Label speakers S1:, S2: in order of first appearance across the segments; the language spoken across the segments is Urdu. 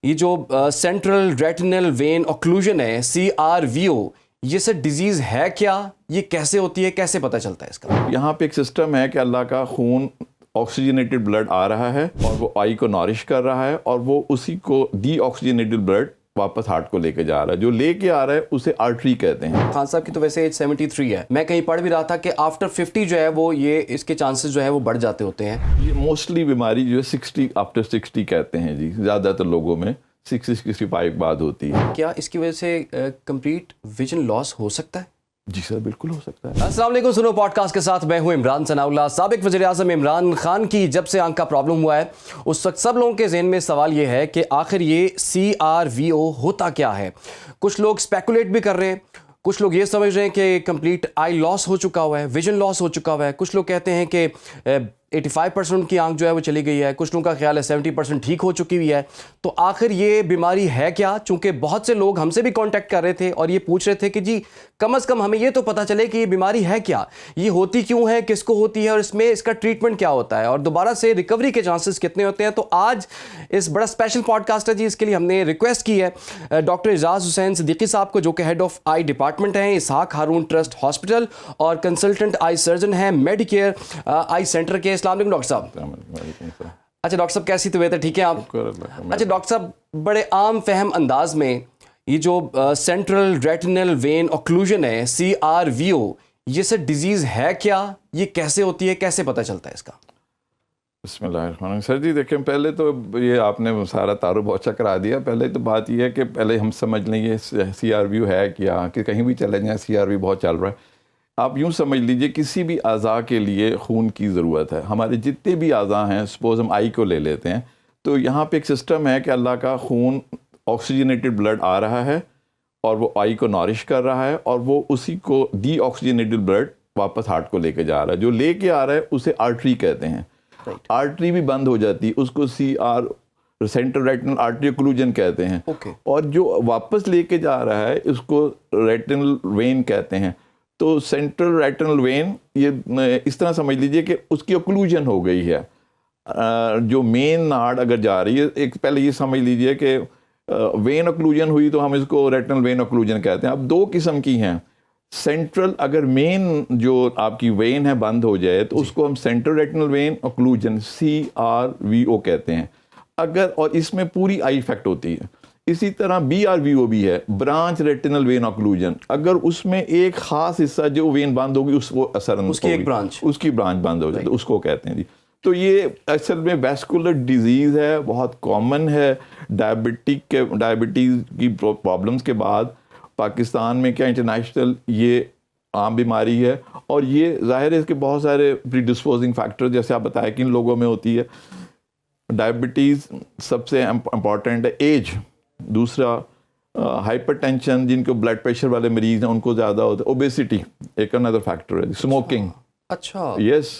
S1: یہ جو سینٹرل ریٹنل وین اوکلوژن ہے CRVO، یہ سر ڈیزیز ہے کیا؟ یہ کیسے ہوتی ہے؟ کیسے پتہ چلتا ہے اس کا؟
S2: یہاں پہ ایک سسٹم ہے کہ اللہ کا خون آکسیجنیٹڈ بلڈ آ رہا ہے اور وہ آئی کو نورش کر رہا ہے اور وہ اسی کو ڈی آکسیجنیٹڈ بلڈ واپس ہارٹ کو لے کے جا رہا ہے. جو لے کے آ رہا ہے اسے آرٹری کہتے ہیں.
S1: خان صاحب کی تو ویسے ایج 73 ہے. میں کہیں پڑھ بھی رہا تھا کہ آفٹر 50 جو ہے وہ یہ اس کے چانسز جو ہے وہ بڑھ جاتے ہوتے ہیں.
S2: یہ موسٹلی بیماری جو ہے 60 آفٹر 60 کہتے ہیں جی. زیادہ تر لوگوں میں 65 بعد ہوتی ہے.
S1: کیا اس کی وجہ سے کمپلیٹ ویژن لاس ہو سکتا ہے؟
S2: جی سر بالکل ہو سکتا ہے.
S1: السلام علیکم. سنو پوڈ کاسٹ کے ساتھ میں ہوں عمران ثناء اللہ. سابق وزیر اعظم عمران خان کی جب سے آنکھ کا پرابلم ہوا ہے اس وقت سب لوگوں کے ذہن میں سوال یہ ہے کہ آخر یہ CRVO ہوتا کیا ہے. کچھ لوگ اسپیکولیٹ بھی کر رہے ہیں، کچھ لوگ یہ سمجھ رہے ہیں کہ کمپلیٹ آئی لاس ہو چکا ہوا ہے، ویژن لاس ہو چکا ہوا ہے. کچھ لوگ کہتے ہیں کہ 85% کی آنکھ جو ہے وہ چلی گئی ہے. کچھ لوگوں کا خیال ہے 70% ٹھیک ہو چکی ہوئی ہے. تو آخر یہ بیماری ہے کیا؟ چونکہ بہت سے لوگ ہم سے بھی کانٹیکٹ کر رہے تھے اور یہ پوچھ رہے تھے کہ جی کم از کم ہمیں یہ تو پتہ چلے کہ یہ بیماری ہے کیا، یہ ہوتی کیوں ہے، کس کو ہوتی ہے اور اس میں اس کا ٹریٹمنٹ کیا ہوتا ہے اور دوبارہ سے ریکوری کے چانسز کتنے ہوتے ہیں. تو آج اس بڑا اسپیشل پوڈ کاسٹ ہے جی. اس کے لیے ہم نے ریکویسٹ کی ہے ڈاکٹر اعجاز حسین صدیقی صاحب کو، جو کہ ہیڈ آف آئی ڈپارٹمنٹ ہیں اسحاق ہارون ٹرسٹ ہاسپٹل اور کنسلٹنٹ آئی سرجن ہیں میڈیکیئر آئی سینٹر کے. السلام علیکم ڈاکٹر صاحب. اچھا ڈاکٹر صاحب کیسی طبیعت ہے؟ ٹھیک ہے آپ؟ اچھا ڈاکٹر صاحب بڑے عام فہم انداز میں یہ جو سینٹرل ریٹنل وین اوکلوژن ہے CRVO، یہ سر ڈیزیز ہے کیا؟ یہ کیسے ہوتی ہے؟ کیسے پتہ چلتا ہے اس کا؟
S2: بسم اللہ الرحمن الرحیم. سر جی دیکھیں، پہلے تو یہ آپ نے سارا تعارف بہت اچھا کرا دیا. پہلے تو بات یہ ہے کہ پہلے ہم سمجھ لیں یہ CRVO ہے کیا، کہ کہیں بھی چلے جائیں CRVO بہت چل رہا ہے. آپ یوں سمجھ لیجئے کسی بھی اعضاء کے لیے خون کی ضرورت ہے. ہمارے جتنے بھی اعضاء ہیں، سپوز ہم آئی کو لے لیتے ہیں، تو یہاں پہ ایک سسٹم ہے کہ اللہ کا خون آکسیجنیٹڈ بلڈ آ رہا ہے اور وہ آئی کو نورش کر رہا ہے اور وہ اسی کو ڈی آکسیجنیٹڈ بلڈ واپس ہارٹ کو لے کے جا رہا ہے. جو لے کے آ رہا ہے اسے آرٹری کہتے ہیں. آرٹری بھی بند ہو جاتی ہے، اس کو سینٹرل ریٹنل آرٹری اوکلوژن کہتے ہیں. اور جو واپس لے کے جا رہا ہے اس کو ریٹنل وین کہتے ہیں. تو سینٹرل ریٹنل وین یہ اس طرح سمجھ لیجئے کہ اس کی اوکلوژن ہو گئی ہے. جو مین ناڑ اگر جا رہی ہے، ایک پہلے یہ سمجھ لیجئے کہ وین اوکلوژن ہوئی تو ہم اس کو ریٹنل وین اوکلوژن کہتے ہیں. اب دو قسم کی ہیں. سینٹرل اگر مین جو آپ کی وین ہے بند ہو جائے تو اس کو ہم سینٹرل ریٹنل وین اوکلوژن CRVO کہتے ہیں. اگر اور اس میں پوری آئی افیکٹ ہوتی ہے. اسی طرح BRVO بھی ہے، برانچ ریٹنل وین اوکلوژن. اگر اس میں ایک خاص حصہ جو وین بند ہوگی اس کو اثر انداز
S1: اس کی
S2: برانچ بند ہو جائے تو اس کو کہتے ہیں جی. تو یہ اصل میں ویسکولر ڈیزیز ہے، بہت کامن ہے. ڈائبٹیز کی پرابلمس کے بعد پاکستان میں کیا انٹرنیشنل یہ عام بیماری ہے. اور یہ ظاہر ہے اس کے بہت سارے پری ڈسپوزنگ فیکٹر جیسے آپ بتایا کہ ان لوگوں میں ہوتی ہے. ڈائبٹیز سب سے امپورٹنٹ ہے، ایج. دوسرا ہائپر ٹینشن، جن کو بلڈ پریشر والے مریض ہیں ان کو زیادہ ہوتا ہے. اوبیسٹی ایک اندر فیکٹر ہے. اسموکنگ،
S1: اچھا
S2: یس،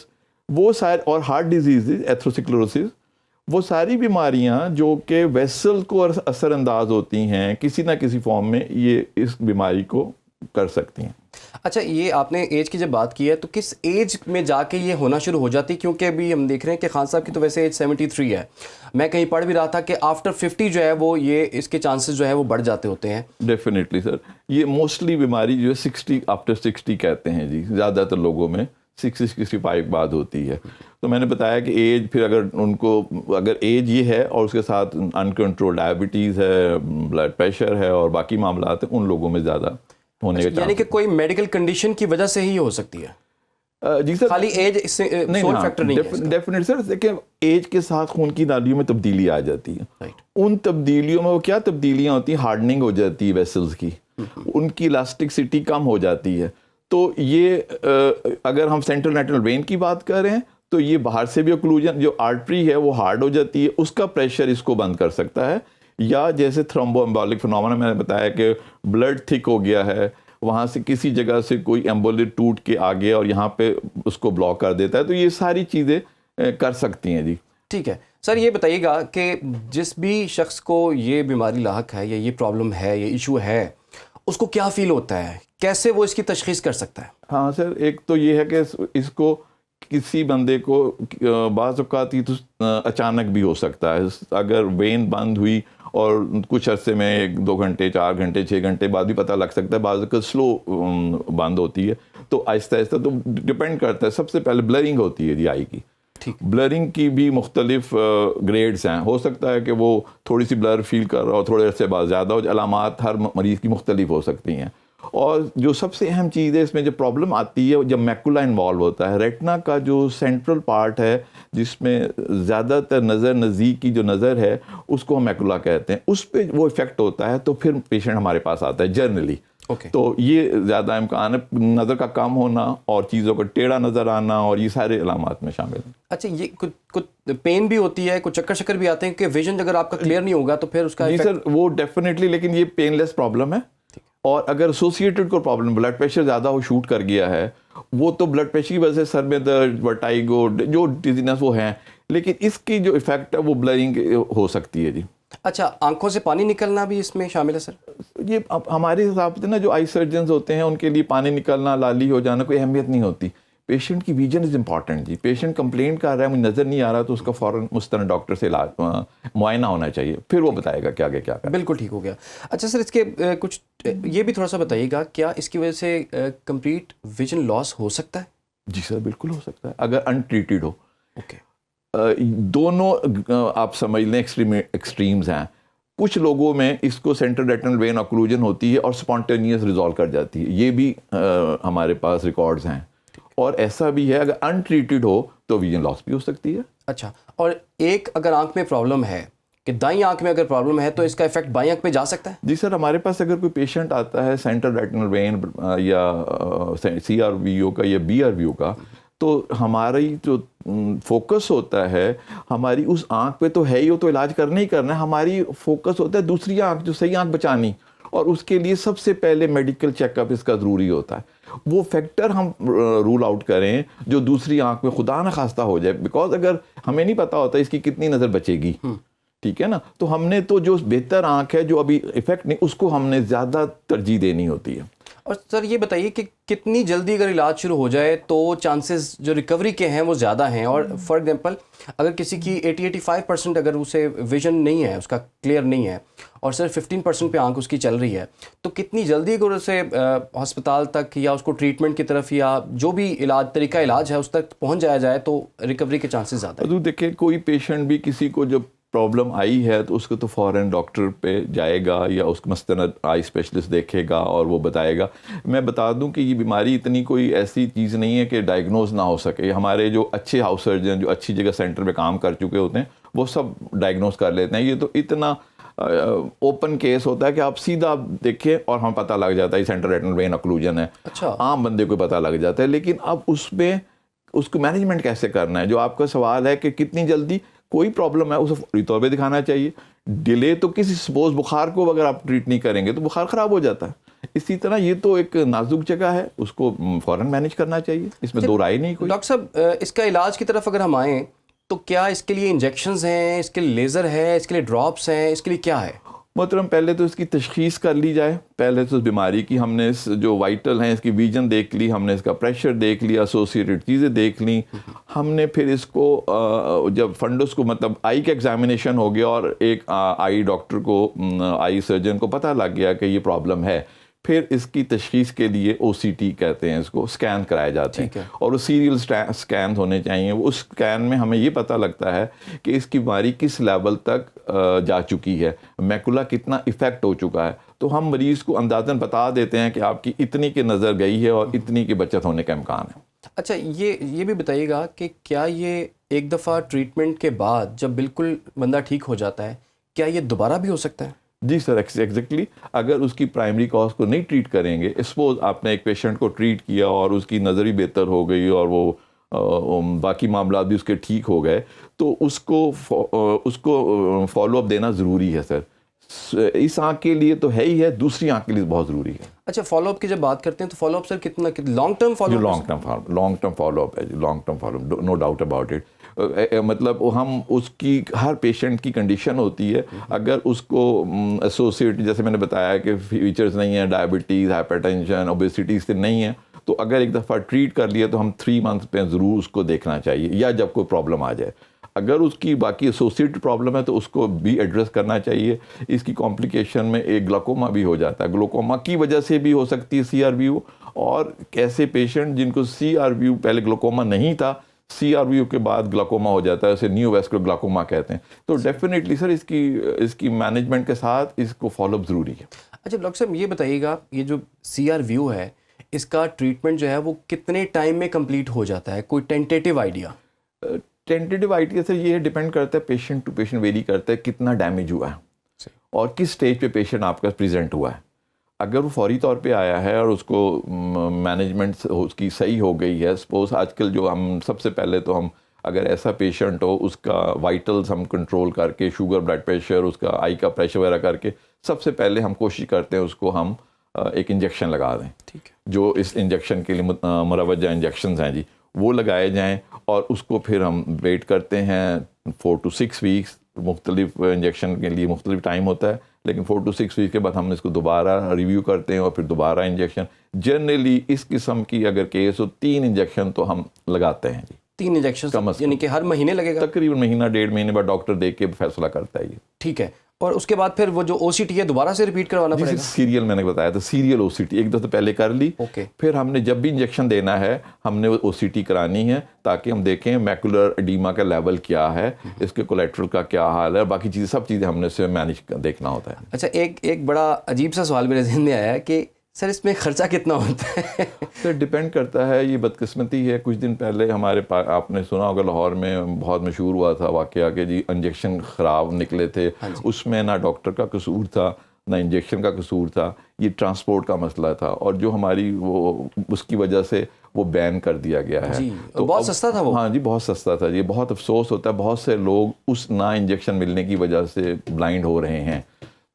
S2: وہ سارے، اور ہارٹ ڈیزیز، ایتھروسکلروسس، وہ ساری بیماریاں جو کہ ویسل کو اثر انداز ہوتی ہیں کسی نہ کسی فارم میں، یہ اس بیماری کو کر سکتی ہیں.
S1: اچھا یہ آپ نے ایج کی جب بات کی ہے تو کس ایج میں جا کے یہ ہونا شروع ہو جاتی؟ کیونکہ ابھی ہم دیکھ رہے ہیں کہ خان صاحب کی تو ویسے ایج 73 ہے. میں کہیں پڑھ بھی رہا تھا کہ آفٹر 50 جو ہے وہ یہ اس کے چانسز جو ہے وہ بڑھ جاتے ہوتے ہیں.
S2: ڈیفینیٹلی سر. یہ موسٹلی بیماری جو ہے 60 آفٹر 60 کہتے ہیں جی. زیادہ تر لوگوں میں 65 بعد ہوتی ہے. تو میں نے بتایا کہ ایج، پھر اگر ان کو اگر ایج یہ ہے اور اس کے ساتھ انکنٹرول ڈائبٹیز ہے، بلڈ پریشر ہے اور باقی معاملات ہیں، ان لوگوں میں زیادہ ہونے کا.
S1: یعنی کہ کوئی میڈیکل کنڈیشن کی وجہ سے ہی ہو سکتی ہے؟
S2: جی سر،
S1: خالی ایج اس سے سول فیکٹر نہیں ہے.
S2: ڈیفینیٹ سر. دیکھیں ایج کے ساتھ خون کی نالیوں میں تبدیلی آ جاتی ہے. ان تبدیلیوں میں وہ کیا تبدیلیاں ہوتی ہیں؟ ہارڈننگ ہو جاتی ہے ویسلز کی، ان کی الاسٹکسٹی کم ہو جاتی ہے. تو یہ اگر ہم سینٹرل ریٹنل وین کی بات کر رہے ہیں تو یہ باہر سے بھی اوکلوژن، جو آرٹری ہے وہ ہارڈ ہو جاتی ہے، اس کا پریشر اس کو بند کر سکتا ہے. یا جیسے تھرومبو ایمبولک فنومینا میں نے بتایا کہ بلڈ تھک ہو گیا ہے، وہاں سے کسی جگہ سے کوئی ایمبولٹ ٹوٹ کے آ گیا اور یہاں پہ اس کو بلاک کر دیتا ہے. تو یہ ساری چیزیں کر سکتی ہیں جی.
S1: ٹھیک ہے سر، یہ بتائیے گا کہ جس بھی شخص کو یہ بیماری لاحق ہے یا یہ پرابلم ہے، یہ ایشو ہے، اس کو کیا فیل ہوتا ہے؟ کیسے وہ اس کی تشخیص کر سکتا ہے؟
S2: ہاں سر، ایک تو یہ ہے کہ اس کو کسی بندے کو بعض اوقات یہ تو اچانک بھی ہو سکتا ہے. اگر وین بند ہوئی اور کچھ عرصے میں 1-2 گھنٹے 4 گھنٹے 6 گھنٹے بعد بھی پتہ لگ سکتا ہے, بعض اوقات سلو بند ہوتی ہے. تو آہستہ آہستہ تو ڈپینڈ کرتا ہے. سب سے پہلے بلرنگ ہوتی ہے جی آئی کی. بلرنگ کی بھی مختلف گریڈز ہیں. ہو سکتا ہے کہ وہ تھوڑی سی بلر فیل کر رہا ہو, تھوڑے عرصے بعد زیادہ ہو. علامات ہر مریض کی مختلف ہو سکتی ہیں. اور جو سب سے اہم چیز ہے اس میں جو پرابلم آتی ہے جب میکولا انوالو ہوتا ہے, ریٹنا کا جو سینٹرل پارٹ ہے جس میں زیادہ تر نظر نزدیک کی جو نظر ہے اس کو ہم میکولا کہتے ہیں, اس پہ وہ افیکٹ ہوتا ہے تو پھر پیشنٹ ہمارے پاس آتا ہے جنرلی. تو یہ زیادہ امکان ہے نظر کا کم ہونا اور چیزوں کا ٹیڑھا نظر آنا, اور یہ سارے علامات میں شامل ہیں.
S1: اچھا, یہ کچھ پین بھی ہوتی ہے, کچھ چکر شکر بھی آتے ہیں کہ ویژن اگر آپ کا کلیئر نہیں ہوگا تو پھر اس کا
S2: جی سر وہ ڈیفینیٹلی, لیکن یہ پین لیس پرابلم ہے. اور اگر ایسوسیٹڈ کوئی پرابلم بلڈ پریشر زیادہ ہو شوٹ کر گیا ہے, وہ تو بلڈ پریشر کی وجہ سے سر میں درد, ورٹائگو, جو ڈیزینس وہ ہیں, لیکن اس کی جو ایفیکٹ ہے وہ بلرنگ ہو سکتی ہے جی.
S1: اچھا, آنکھوں سے پانی نکلنا بھی اس میں شامل ہے سر؟
S2: یہ ہمارے حساب سے نا جو آئی سرجنز ہوتے ہیں ان کے لیے پانی نکلنا, لالی ہو جانا کوئی اہمیت نہیں ہوتی. پیشنٹ کی ویژن از امپورٹنٹ جی. پیشنٹ کمپلینٹ کر رہا ہے مجھے نظر نہیں آ رہا تو اس کا فوراً مستند ڈاکٹر سے علاج معائنہ ہونا چاہیے, پھر وہ بتائے گا کہ آگے کیا کرنا.
S1: بالکل ٹھیک ہو گیا. اچھا سر, اس کے کچھ یہ بھی تھوڑا سا بتائیے گا, کیا اس کی وجہ سے کمپلیٹ ویژن لاس ہو سکتا ہے؟
S2: جی سر بالکل ہو سکتا ہے اگر انٹریٹڈ ہو.
S1: اوکے,
S2: دونوں آپ سمجھ لیں ایکسٹریمز ہیں. کچھ لوگوں میں اس کو سینٹرل ریٹنل وین اوکلوژن ہوتی ہے اور سپونٹینیس ریزالو کر جاتی ہے, یہ بھی ہمارے پاس ریکارڈز ہیں. اور ایسا بھی ہے اگر انٹریٹڈ ہو تو ویژن لاس بھی ہو سکتی ہے.
S1: اچھا, اور ایک اگر آنکھ میں پرابلم ہے کہ دائیں آنکھ میں اگر پرابلم ہے تو اس کا افیکٹ بائیں آنکھ پہ جا سکتا ہے؟
S2: جی سر, ہمارے پاس اگر کوئی پیشنٹ آتا ہے سینٹرل ریٹنل وین یا سی آر وی او کا یا بی آر وی او کا, تو ہماری جو فوکس ہوتا ہے ہماری اس آنکھ پہ تو ہے ہی, وہ تو علاج کرنا ہی کرنا ہے. ہماری فوکس ہوتا ہے دوسری آنکھ, جو صحیح آنکھ بچانی, اور اس کے لیے سب سے پہلے میڈیکل چیک اپ اس کا ضروری ہوتا ہے. وہ فیکٹر ہم رول آؤٹ کریں جو دوسری آنکھ میں خدا نہ خواستہ ہو جائے, بیکاز اگر ہمیں نہیں پتا ہوتا اس کی کتنی نظر بچے گی, ٹھیک ہے نا, تو ہم نے تو جو بہتر آنکھ ہے جو ابھی افیکٹ نہیں, اس کو ہم نے زیادہ ترجیح دینی ہوتی ہے.
S1: اور سر یہ بتائیے کہ کتنی جلدی اگر علاج شروع ہو جائے تو چانسز جو ریکوری کے ہیں وہ زیادہ ہیں؟ اور فار ایگزامپل اگر کسی کی 80-85% اگر اسے ویژن نہیں ہے, اس کا کلیئر نہیں ہے, اور صرف 15% پہ آنکھ اس کی چل رہی ہے, تو کتنی جلدی اگر اسے ہسپتال تک یا اس کو ٹریٹمنٹ کی طرف یا جو بھی علاج طریقہ علاج ہے اس تک پہنچ جایا جائے تو ریکوری کے چانسز زیادہ ہیں؟
S2: دیکھیں کوئی پیشنٹ بھی کسی کو جب پرابلم آئی ہے تو اس کو تو فوراً ڈاکٹر پہ جائے گا یا اس کو مستند آئی اسپیشلسٹ دیکھے گا اور وہ بتائے گا. میں بتا دوں کہ یہ بیماری اتنی کوئی ایسی چیز نہیں ہے کہ ڈائگنوز نہ ہو سکے. ہمارے جو اچھے ہاؤس سرجن جو اچھی جگہ سینٹر پہ کام کر چکے ہوتے ہیں وہ سب ڈائگنوز کر لیتے ہیں. یہ تو اتنا اوپن کیس ہوتا ہے کہ آپ سیدھا دیکھیں اور ہمیں پتہ لگ جاتا ہے سینٹرل ریٹنل وین اوکلوژن ہے.
S1: اچھا,
S2: عام بندے کو پتہ لگ جاتا ہے. لیکن اب اس میں اس کو مینجمنٹ کیسے کرنا ہے, جو آپ کا سوال ہے کہ کتنی جلدی کوئی پرابلم ہے اسے فوری طور پہ دکھانا چاہیے. ڈیلے تو کسی سپوز بخار کو اگر آپ ٹریٹ نہیں کریں گے تو بخار خراب ہو جاتا ہے. اسی طرح یہ تو ایک نازک جگہ ہے, اس کو فوراً مینیج کرنا چاہیے, اس میں دو رائے نہیں کوئی.
S1: ڈاکٹر صاحب اس کا علاج کی طرف اگر ہم آئیں تو کیا اس کے لیے انجیکشنز ہیں, اس کے لیے لیزر ہے, اس کے لیے ڈراپس ہیں, اس کے لیے کیا ہے؟
S2: محترم پہلے تو اس کی تشخیص کر لی جائے. پہلے تو اس بیماری کی ہم نے اس جو وائٹل ہیں اس کی ویژن دیکھ لی, ہم نے اس کا پریشر دیکھ لیا, ایسوسیٹڈ چیزیں دیکھ لیں. ہم نے پھر اس کو جب فنڈس کو مطلب آئی کا ایگزامینیشن ہو گیا اور ایک آئی ڈاکٹر کو آئی سرجن کو پتہ لگ گیا کہ یہ پرابلم ہے, پھر اس کی تشخیص کے لیے او سی ٹی کہتے ہیں اس کو, اسکین کرائے جاتے ہیں. اور وہ سیریل اسکین ہونے چاہیے. اس اسکین میں ہمیں یہ پتہ لگتا ہے کہ اس کی بیماری کس لیول تک جا چکی ہے, میکولا کتنا افیکٹ ہو چکا ہے. تو ہم مریض کو اندازاً بتا دیتے ہیں کہ آپ کی اتنی کی نظر گئی ہے اور اتنی کی بچت ہونے کا امکان ہے.
S1: اچھا, یہ بھی بتائیے گا کہ کیا یہ ایک دفعہ ٹریٹمنٹ کے بعد جب بالکل بندہ ٹھیک ہو جاتا ہے کیا یہ دوبارہ بھی ہو سکتا ہے؟
S2: جی سر ایگزیکٹلی. اگر اس کی پرائمری کاز کو نہیں ٹریٹ کریں گے, سپوز آپ نے ایک پیشنٹ کو ٹریٹ کیا اور اس کی نظر بھی بہتر ہو گئی اور وہ باقی معاملات بھی اس کے ٹھیک ہو گئے, تو اس کو فالو اپ دینا ضروری ہے سر. اس آنکھ کے لیے تو ہے ہی ہے, دوسری آنکھ کے لیے بہت ضروری ہے.
S1: اچھا, فالو اپ کی جب بات کرتے ہیں تو فالو اپ سر کتنا long term follow up?
S2: Long term follow up ہے جی, long term follow up, no doubt about it. مطلب ہم اس کی ہر پیشنٹ کی کنڈیشن ہوتی ہے. اگر اس کو ایسوسیٹ جیسے میں نے بتایا کہ فیچرز نہیں ہیں, ڈائبٹیز, ہائپر ٹینشن, اوبیسٹی سے نہیں ہیں, تو اگر ایک دفعہ ٹریٹ کر لیا تو ہم 3 منتھ پہ ضرور اس کو دیکھنا چاہیے, یا جب کوئی پرابلم آ جائے. اگر اس کی باقی ایسوسیٹ پرابلم ہے تو اس کو بھی ایڈریس کرنا چاہیے. اس کی کمپلیکیشن میں ایک گلاکوما بھی ہو جاتا ہے, گلوکوما کی وجہ سے بھی ہو سکتی ہے سی آر وی او, اور کیسے پیشنٹ جن کو سی آر وی او پہلے گلوکوما نہیں تھا, سی آر وی او کے بعد گلاکوما ہو جاتا ہے, اسے نیو ویسکولر گلاکوما کہتے ہیں. تو ڈیفینیٹلی سر اس کی مینجمنٹ کے ساتھ اس کو فالو اپ ضروری ہے.
S1: اچھا ڈاکٹر صاحب یہ بتائیے گا, یہ جو سی آر وی او ہے اس کا ٹریٹمنٹ جو ہے وہ کتنے ٹائم میں کمپلیٹ ہو جاتا ہے, کوئی ٹینٹیٹیو آئیڈیا؟
S2: ٹینٹیٹیو آئیڈیا سر یہ ڈیپینڈ کرتا ہے, پیشنٹ ٹو پیشنٹ ویری کرتا ہے کتنا ڈیمیج ہوا ہے اور کس سٹیج پہ پیشنٹ آپ کا پریزنٹ ہوا ہے. اگر وہ فوری طور پہ آیا ہے اور اس کو مینجمنٹ اس کی صحیح ہو گئی ہے, سپوز آج کل جو ہم سب سے پہلے تو ہم اگر ایسا پیشنٹ ہو اس کا وائٹلز ہم کنٹرول کر کے, شوگر بلڈ پریشر, اس کا آئی کا پریشر وغیرہ کر کے, سب سے پہلے ہم کوشش کرتے ہیں اس کو ہم ایک انجیکشن لگا دیں. ٹھیک ہے, جو اس انجیکشن کے لیے مروجہ انجیکشنز ہیں جی وہ لگائے جائیں, اور اس کو پھر ہم ویٹ کرتے ہیں 4 to 6 weeks. مختلف انجیکشن کے لیے مختلف ٹائم ہوتا ہے, لیکن 4 to 6 weeks کے بعد ہم اس کو دوبارہ ریویو کرتے ہیں اور پھر دوبارہ انجیکشن. جنرلی اس قسم کی اگر کیس ہو 3 انجیکشن تو ہم لگاتے ہیں جی.
S1: 3 انجیکشن یعنی کہ ہر مہینے لگے گا؟
S2: تقریباً مہینہ 1.5 مہینے بعد ڈاکٹر دیکھ کے فیصلہ کرتا ہے یہ.
S1: ٹھیک ہے, اور اس کے بعد پھر وہ جو او سی ٹی ہے دوبارہ سے ریپیٹ کروانا پڑے گا؟
S2: سیریل میں نے بتایا تھا, سیریل او سی ٹی ایک دفعہ پہلے کر لی, پھر ہم نے جب بھی انجیکشن دینا ہے ہم نے او سی ٹی کرانی ہے تاکہ ہم دیکھیں میکولر ایڈیما کا لیول کیا ہے, اس کے کولیٹرل کا کیا حال ہے, باقی چیزیں سب چیزیں ہم نے اسے مینیج دیکھنا ہوتا ہے.
S1: اچھا ایک بڑا عجیب سا سوال میرے ذہن میں آیا ہے کہ سر اس میں خرچہ کتنا ہوتا ہے؟
S2: سر ڈپینڈ کرتا ہے, یہ بدقسمتی ہے. کچھ دن پہلے ہمارے پاس آپ نے سنا ہوگا لاہور میں بہت مشہور ہوا تھا واقعہ کہ جی انجیکشن خراب نکلے تھے. اس میں نہ ڈاکٹر کا قصور تھا نہ انجیکشن کا قصور تھا, یہ ٹرانسپورٹ کا مسئلہ تھا, اور جو ہماری وہ اس کی وجہ سے وہ بین کر دیا گیا ہے.
S1: تو بہت سستا تھا وہ.
S2: ہاں جی بہت سستا تھا. یہ بہت افسوس ہوتا ہے, بہت سے لوگ اس نہ انجیکشن ملنے کی وجہ سے بلائنڈ ہو رہے ہیں.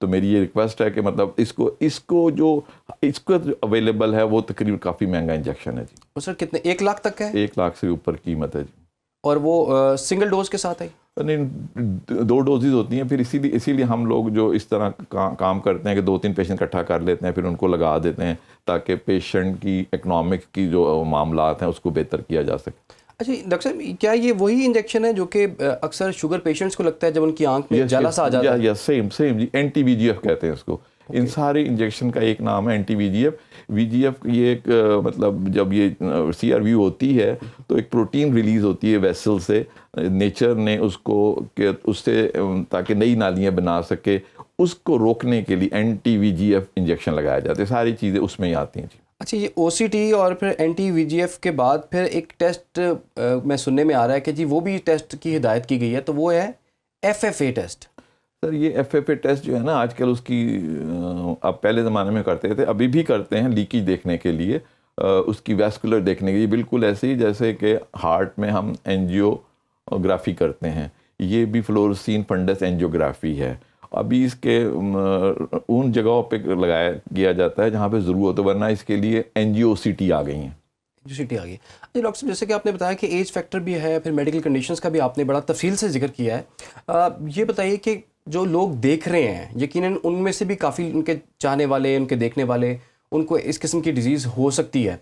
S2: تو میری یہ ریکویسٹ ہے کہ مطلب اس کو جو اویلیبل ہے وہ تقریباً کافی مہنگا انجیکشن ہے جی.
S1: سر کتنے, 1 لاکھ تک ہے؟
S2: 1 لاکھ سے اوپر قیمت ہے جی.
S1: اور وہ سنگل ڈوز کے ساتھ ہے؟
S2: نہیں 2 ڈوزز ہوتی ہیں. پھر اسی لیے ہم لوگ جو اس طرح کام کرتے ہیں کہ 2-3 پیشنٹ اکٹھا کر لیتے ہیں, پھر ان کو لگا دیتے ہیں تاکہ پیشنٹ کی اکنامک کی جو معاملات ہیں اس کو بہتر کیا جا سکے.
S1: اچھا ڈاکٹر صاحب کیا یہ وہی انجیکشن ہے جو کہ اکثر شوگر پیشنٹس کو لگتا ہے جب ان کی آنکھ میں جلا سا آ جاتا ہے؟
S2: یا سیم جی, این ٹی وی جی ایف کہتے ہیں اس کو. ان سارے انجیکشن کا ایک نام ہے این ٹی وی جی ایف. وی جی ایف یہ ایک مطلب جب یہ سی آر وی ہوتی ہے تو ایک پروٹین ریلیز ہوتی ہے ویسل سے, نیچر نے اس کو کہ اس سے تاکہ نئی نالیاں بنا سکے, اس کو روکنے کے لیے این ٹی وی جی ایف انجیکشن لگایا جاتا ہے. ساری چیزیں اس میں ہی آتی ہیں جی.
S1: اچھا یہ او سی ٹی اور پھر این ٹی وی جی ایف کے بعد پھر ایک ٹیسٹ میں سننے میں آ رہا ہے کہ جی وہ بھی ٹیسٹ کی ہدایت کی گئی ہے, تو وہ ہے ایف ایف اے ٹیسٹ.
S2: سر یہ ایف ایف اے ٹیسٹ جو ہے نا آج کل اس کی اب پہلے زمانے میں کرتے تھے, ابھی بھی کرتے ہیں لیکیج دیکھنے کے لیے, اس کی ویسکولر دیکھنے کے لیے, بالکل ایسے ہی جیسے کہ ہارٹ میں ہم اینجیوگرافی کرتے ہیں, یہ بھی فلورسین فنڈس اینجیوگرافی ہے. ابھی اس کے ان جگہوں پہ لگایا کیا جاتا ہے جہاں پہ ضرورت ہے, ورنہ اس کے لیے این جی او سی ٹی آ گئی ہیں.
S1: سی ٹی آ گئی. جی ڈاکٹر صاحب جیسے کہ آپ نے بتایا کہ ایج فیکٹر بھی ہے, پھر میڈیکل کنڈیشنز کا بھی آپ نے بڑا تفصیل سے ذکر کیا ہے. یہ بتائیے کہ جو لوگ دیکھ رہے ہیں یقیناً ان میں سے بھی کافی ان کے چاہنے والے, ان کے دیکھنے والے, ان کو اس قسم کی ڈیزیز ہو سکتی ہے,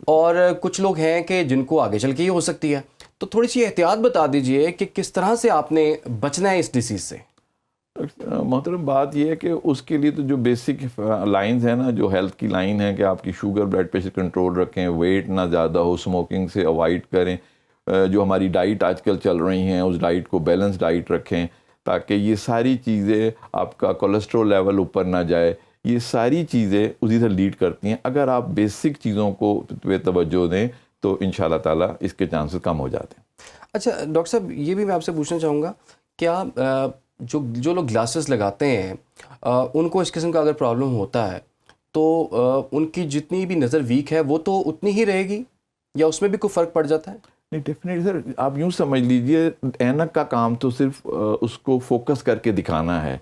S1: اور کچھ لوگ ہیں کہ جن کو آگے چل کے ہی ہو سکتی ہے. تو تھوڑی سی احتیاط بتا دیجئے کہ کس طرح سے آپ نے بچنا ہے اس ڈیزیز سے.
S2: محترم بات یہ ہے کہ اس کے لیے تو جو بیسک لائنز ہیں نا, جو ہیلتھ کی لائن ہے کہ آپ کی شوگر بلڈ پریشر کنٹرول رکھیں, ویٹ نہ زیادہ ہو, اسموکنگ سے اوائڈ کریں, جو ہماری ڈائٹ آج کل چل رہی ہیں اس ڈائٹ کو بیلنس ڈائٹ رکھیں تاکہ یہ ساری چیزیں آپ کا کولیسٹرول لیول اوپر نہ جائے. یہ ساری چیزیں اسی سے لیڈ کرتی ہیں. اگر آپ بیسک چیزوں کو توجہ دیں تو ان شاء اللہ تعالیٰ اس کے چانسز کم ہو جاتے ہیں.
S1: اچھا ڈاکٹر صاحب یہ بھی میں آپ سے پوچھنا چاہوں گا, کیا جو لوگ گلاسز لگاتے ہیں ان کو اس قسم کا اگر پرابلم ہوتا ہے تو ان کی جتنی بھی نظر ویک ہے وہ تو اتنی ہی رہے گی, یا اس میں بھی کوئی فرق پڑ جاتا ہے؟
S2: نہیں ڈیفینیٹلی سر, آپ یوں سمجھ لیجئے اینک کا کام تو صرف اس کو فوکس کر کے دکھانا ہے.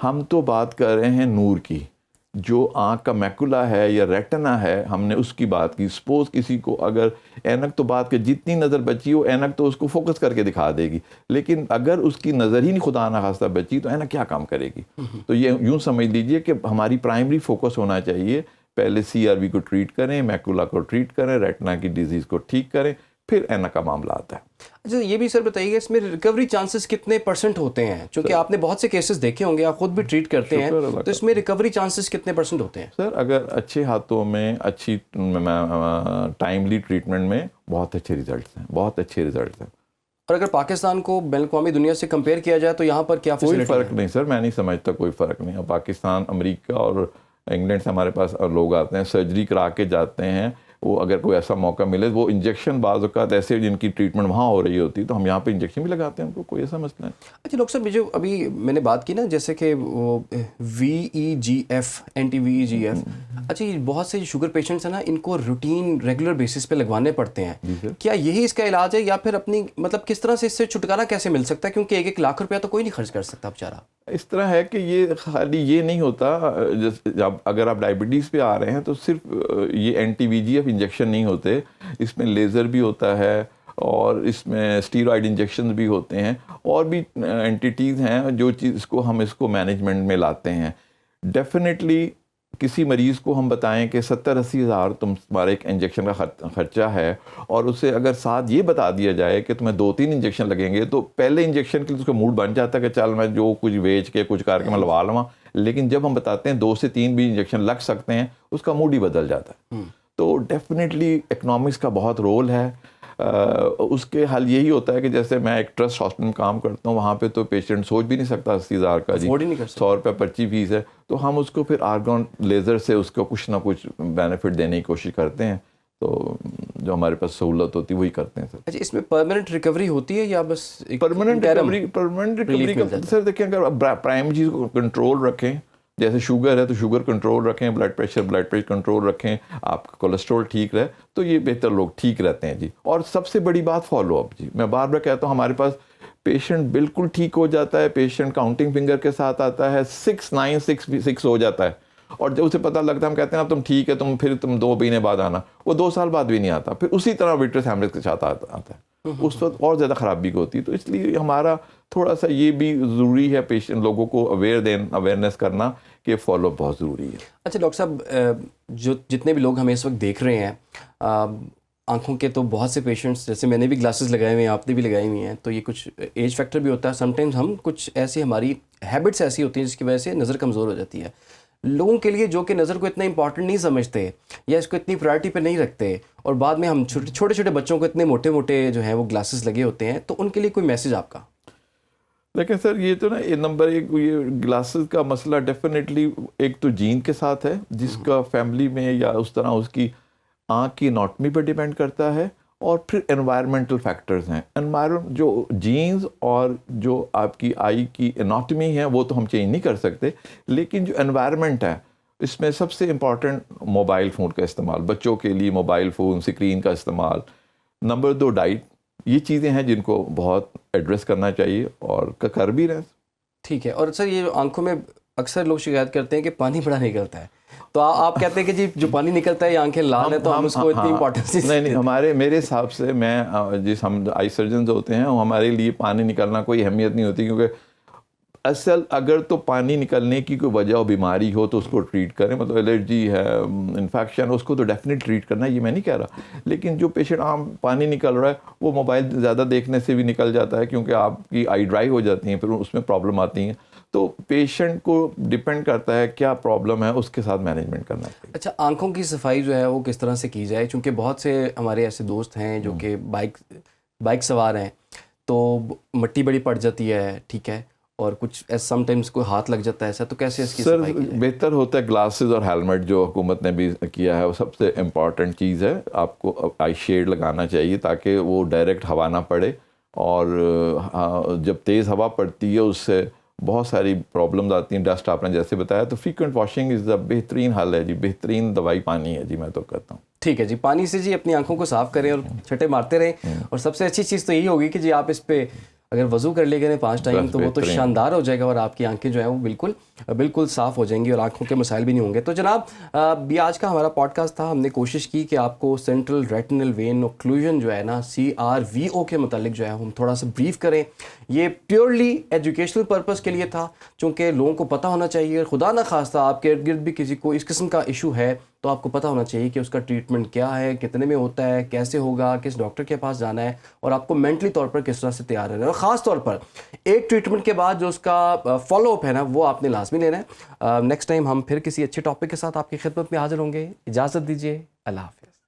S2: ہم تو بات کر رہے ہیں نور کی. جو آنکھ کا میکولا ہے یا ریٹنا ہے ہم نے اس کی بات کی. سپوز کسی کو اگر اینک تو بات کہ جتنی نظر بچی ہو اینک تو اس کو فوکس کر کے دکھا دے گی, لیکن اگر اس کی نظر ہی نہیں خدا نخواستہ بچی تو اینک کیا کام کرے گی. تو یہ یوں سمجھ لیجئے کہ ہماری پرائمری فوکس ہونا چاہیے, پہلے سی آر وی کو ٹریٹ کریں, میکولا کو ٹریٹ کریں, ریٹنا کی ڈیزیز کو ٹھیک کریں, پھر اینا کا معاملہ آتا ہے.
S1: اچھا یہ بھی سر بتائیے اس میں ریکوری چانسز کتنے % ہوتے ہیں؟ چونکہ آپ نے بہت سے کیسز دیکھے ہوں گے, آپ خود بھی ٹریٹ کرتے ہیں, تو اس میں ریکوری چانسز کتنے % ہوتے ہیں؟
S2: سر اگر اچھے ہاتھوں میں اچھی ٹائملی ٹریٹمنٹ میں بہت اچھے ریزلٹس ہیں, بہت اچھے ریزلٹس ہیں.
S1: اور اگر پاکستان کو بین الاقوامی دنیا سے کمپیئر کیا جائے تو یہاں پر کیا
S2: کوئی فرق نہیں سر, میں نہیں سمجھتا کوئی فرق نہیں. پاکستان, امریکہ اور انگلینڈ سے ہمارے پاس لوگ آتے ہیں, سرجری کرا کے جاتے ہیں. وہ اگر کوئی ایسا موقع ملے, وہ انجیکشن بعض اوقات ایسے جن کی ٹریٹمنٹ وہاں ہو رہی ہوتی ہے تو ہم یہاں پہ انجیکشن بھی لگاتے ہیں, ان کو کوئی ایسا مسئلہ نہیں.
S1: اچھا ڈاکٹر صاحب جو ابھی میں نے بات کی نا, جیسے کہ وہ VEGF, اینٹی VEGF, اچھا یہ بہت سے شوگر پیشنٹس ہیں نا, ان کو روٹین ریگولر بیسس پہ لگوانے پڑتے ہیں, کیا یہی اس کا علاج ہے یا پھر اپنی مطلب کس طرح سے اس سے چھٹکارا کیسے مل سکتا ہے؟ کیونکہ 1 لاکھ روپیہ تو کوئی نہیں خرچ کر سکتا بیچارہ.
S2: اس طرح ہے کہ یہ خالی یہ نہیں ہوتا, اگر آپ ڈائبٹیز پہ آ رہے ہیں تو صرف یہ اینٹی VEGF انجیکشن نہیں ہوتے, اس میں لیزر بھی ہوتا ہے اور اس میں اسٹیرائڈ انجیکشن بھی ہوتے ہیں, اور بھی اینٹیٹیز ہیں جو چیز کو ہم اس کو مینجمنٹ میں لاتے ہیں. ڈیفینیٹلی کسی مریض کو ہم بتائیں کہ 70-80 ہزار تمہارا ایک انجیکشن کا خرچہ ہے, اور اسے اگر ساتھ یہ بتا دیا جائے کہ تمہیں 2-3 انجیکشن لگیں گے, تو پہلے انجیکشن کے لیے اس کا موڈ بن جاتا ہے کہ چل میں جو کچھ بیچ کے کچھ کر کے میں لوا لواں. لیکن جب ہم بتاتے ہیں 2 سے 3 بھی انجیکشن لگ سکتے ہیں, اس کا موڈ ہی بدل جاتا ہے. تو ڈیفینیٹلی اکنامکس کا بہت رول ہے. اس کے حل یہی ہوتا ہے کہ جیسے میں ایک ٹرسٹ ہاسپٹل میں کام کرتا ہوں, وہاں پہ تو پیشنٹ سوچ بھی نہیں سکتا 80 ہزار کا, جی 100 روپے پرچی فیس ہے, تو ہم اس کو پھر آرگن لیزر سے اس کو کچھ نہ کچھ بینیفٹ دینے کی کوشش کرتے ہیں. تو جو ہمارے پاس سہولت ہوتی ہے وہی کرتے ہیں سر.
S1: اچھا اس میں پرماننٹ ریکوری ہوتی ہے یا بس
S2: پرماننٹ ریکوری کا سر دیکھیں, اگر پرائم چیز کو کنٹرول رکھیں, جیسے شوگر ہے تو شوگر کنٹرول رکھیں, بلڈ پریشر کنٹرول رکھیں, آپ کا کولیسٹرول ٹھیک رہے, تو یہ بہتر لوگ ٹھیک رہتے ہیں جی. اور سب سے بڑی بات فالو اپ جی. میں بار بار کہتا ہوں ہمارے پاس پیشنٹ بالکل ٹھیک ہو جاتا ہے, پیشنٹ کاؤنٹنگ فنگر کے ساتھ آتا ہے, 6 ہو جاتا ہے, اور جب اسے پتہ لگتا ہے ہم کہتے ہیں اب تم ٹھیک ہے, پھر تم 2 مہینے بعد آنا, وہ 2 سال بعد بھی نہیں آتا, پھر اسی طرح وٹرس ہیمریج کے ساتھ آتا ہے. اس وقت اور زیادہ خرابی ہوتی ہے. تو اس لیے ہمارا تھوڑا سا یہ بھی ضروری ہے پیشنٹ لوگوں کو اویئرنیس کرنا کہ فالو اپ بہت ضروری ہے.
S1: اچھا ڈاکٹر صاحب جو جتنے بھی لوگ ہمیں اس وقت دیکھ رہے ہیں, آنکھوں کے تو بہت سے پیشنٹس, جیسے میں نے بھی گلاسز لگائے ہوئے ہیں, آپ نے بھی لگائی ہوئی ہیں, تو یہ کچھ ایج فیکٹر بھی ہوتا ہے. سم ٹائمز ہم کچھ ایسی ہماری ہیبٹس ایسی ہوتی ہیں جس کی وجہ سے نظر کمزور ہو جاتی ہے. لوگوں کے لیے جو کہ نظر کو اتنا امپورٹنٹ نہیں سمجھتے یا اس کو اتنی پرائرٹی پہ نہیں رکھتے, اور بعد میں ہم چھوٹے چھوٹے بچوں کو اتنے موٹے موٹے جو ہیں وہ گلاسز لگے ہوتے ہیں, تو ان کے لیے کوئی میسج آپ کا؟
S2: لیکن سر یہ تو نا نمبر 1 یہ گلاسز کا مسئلہ ڈیفینیٹلی ایک تو جین کے ساتھ ہے, جس کا فیملی میں یا اس طرح اس کی آنکھ کی اناٹمی پہ ڈیپینڈ کرتا ہے, اور پھر انوائرمنٹل فیکٹرز ہیں. جو جینز اور جو آپ کی آئی کی اناٹمی ہے وہ تو ہم چینج نہیں کر سکتے, لیکن جو انوائرمنٹ ہے اس میں سب سے امپورٹنٹ موبائل فون کا استعمال, بچوں کے لیے موبائل فون اسکرین کا استعمال. نمبر 2 ڈائٹ, یہ چیزیں ہیں جن کو بہت ایڈریس کرنا چاہیے اور کر بھی رہے.
S1: ٹھیک ہے. اور سر یہ آنکھوں میں اکثر لوگ شکایت کرتے ہیں کہ پانی بڑا نکلتا ہے, تو آپ کہتے ہیں کہ جی جو پانی نکلتا ہے یہ آنکھیں لال ہے تو ہم اس کو اتنی امپورٹنس
S2: نہیں, میرے حساب سے ہم آئی سرجنز ہوتے ہیں, ہمارے لیے پانی نکلنا کوئی اہمیت نہیں ہوتی, کیونکہ اصل اگر تو پانی نکلنے کی کوئی وجہ ہو, بیماری ہو, تو اس کو ٹریٹ کریں. مطلب الرجی ہے, انفیکشن, اس کو تو ڈیفینیٹ ٹریٹ کرنا ہے, یہ میں نہیں کہہ رہا. لیکن جو پیشنٹ عام پانی نکل رہا ہے وہ موبائل زیادہ دیکھنے سے بھی نکل جاتا ہے, کیونکہ آپ کی آئی ڈرائی ہو جاتی ہیں, پھر اس میں پرابلم آتی ہیں. تو پیشنٹ کو ڈپینڈ کرتا ہے کیا پرابلم ہے, اس کے ساتھ مینجمنٹ کرنا چاہیے.
S1: اچھا آنکھوں کی صفائی جو ہے وہ کس طرح سے کی جائے؟ چونکہ بہت سے ہمارے ایسے دوست ہیں جو کہ بائک سوار ہیں, تو مٹی بڑی پڑ جاتی ہے, ٹھیک ہے, اور کچھ سم ٹائمز کوئی ہاتھ لگ جاتا ہے ایسا, تو کیسے اس کی صفائی کی جائے؟
S2: بہتر ہوتا ہے گلاسز اور ہیلمٹ جو حکومت نے بھی کیا ہے, وہ سب سے امپورٹنٹ چیز ہے. آپ کو آئی شیڈ لگانا چاہیے تاکہ وہ ڈائریکٹ ہوا نہ پڑے, اور جب تیز ہوا پڑتی ہے اس سے بہت ساری پرابلمز آتی ہیں, ڈسٹ آپ نے جیسے بتایا. تو فریکوینٹ واشنگ از دا بہترین حل ہے جی, بہترین دوائی پانی ہے جی, میں تو کہتا ہوں.
S1: ٹھیک ہے جی, پانی سے جی اپنی آنکھوں کو صاف کریں اور چھٹے مارتے رہیں, اور سب سے اچھی چیز تو یہی ہوگی کہ جی آپ اس پہ اگر وضو کر لے گئے 5 ٹائم تو وہ تو شاندار ہو جائے گا, اور آپ کی آنکھیں جو ہیں وہ بالکل صاف ہو جائیں گی, اور آنکھوں کے مسائل بھی نہیں ہوں گے. تو جناب یہ آج کا ہمارا پوڈ کاسٹ تھا. ہم نے کوشش کی کہ آپ کو سینٹرل ریٹنل وین اوکلوژن جو ہے نا CRVO کے متعلق جو ہے ہم تھوڑا سا بریف کریں. یہ پیورلی ایجوکیشنل پرپز کے لیے تھا, چونکہ لوگوں کو پتہ ہونا چاہیے, خدا نہ خواستہ آپ کے ارد گرد بھی کسی کو اس قسم کا ایشو ہے تو آپ کو پتہ ہونا چاہیے کہ اس کا ٹریٹمنٹ کیا ہے, کتنے میں ہوتا ہے, کیسے ہوگا, کس ڈاکٹر کے پاس جانا ہے, اور آپ کو مینٹلی طور پر کس طرح سے تیار رہنا ہے. اور خاص طور پر ایک ٹریٹمنٹ کے بعد جو اس کا فالو اپ ہے نا, وہ آپ نے لازمی لینا ہے. نیکسٹ ٹائم ہم پھر کسی اچھے ٹاپک کے ساتھ آپ کی خدمت میں حاضر ہوں گے. اجازت دیجیے, اللہ حافظ.